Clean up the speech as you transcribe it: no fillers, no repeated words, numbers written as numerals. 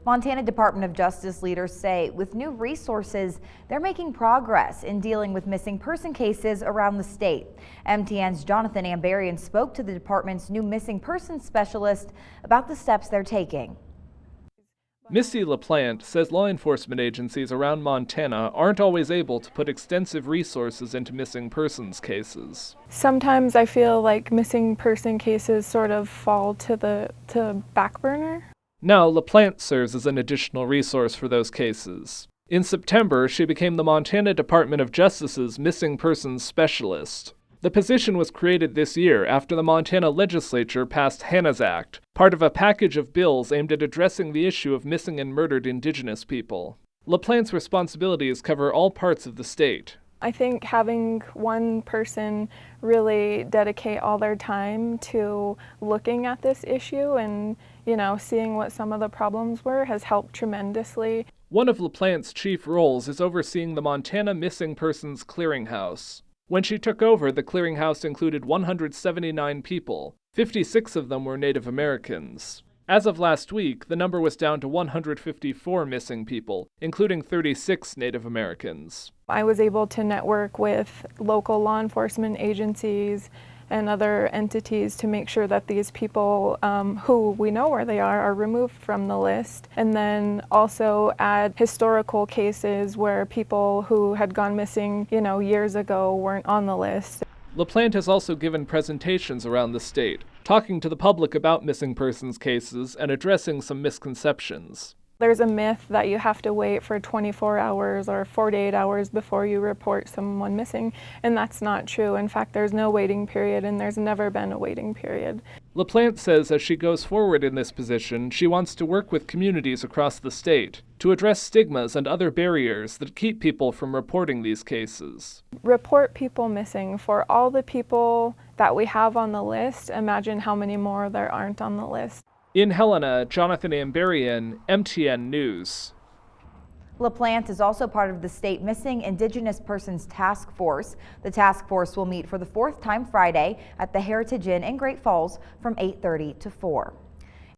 Montana Department of Justice leaders say with new resources, they're making progress in dealing with missing person cases around the state. MTN's Jonathan Ambarian spoke to the department's new missing person specialist about the steps they're taking. Missy LaPlante says law enforcement agencies around Montana aren't always able to put extensive resources into missing persons cases. Sometimes I feel like missing person cases sort of fall to back burner. Now, LaPlante serves as an additional resource for those cases. In September, she became the Montana Department of Justice's missing persons specialist. The position was created this year after the Montana legislature passed Helena's Act, part of a package of bills aimed at addressing the issue of missing and murdered Indigenous people. LaPlante's responsibilities cover all parts of the state. I think having one person really dedicate all their time to looking at this issue and, seeing what some of the problems were has helped tremendously. One of LaPlante's chief roles is overseeing the Montana Missing Persons Clearinghouse. When she took over, the clearinghouse included 179 people. 56 of them were Native Americans. As of last week, the number was down to 154 missing people, including 36 Native Americans. I was able to network with local law enforcement agencies and other entities to make sure that these people who we know where they are removed from the list, and then also add historical cases where people who had gone missing, years ago weren't on the list. LaPlante has also given presentations around the state, talking to the public about missing persons cases and addressing some misconceptions. There's a myth that you have to wait for 24 hours or 48 hours before you report someone missing, and that's not true. In fact, there's no waiting period, and there's never been a waiting period. LaPlante says as she goes forward in this position, she wants to work with communities across the state to address stigmas and other barriers that keep people from reporting these cases. Report people missing. For all the people that we have on the list, imagine how many more there aren't on the list. In Helena, Jonathan Ambarian, MTN News. LaPlante is also part of the state Missing Indigenous Persons Task Force. The task force will meet for the fourth time Friday at the Heritage Inn in Great Falls from 8:30 to 4.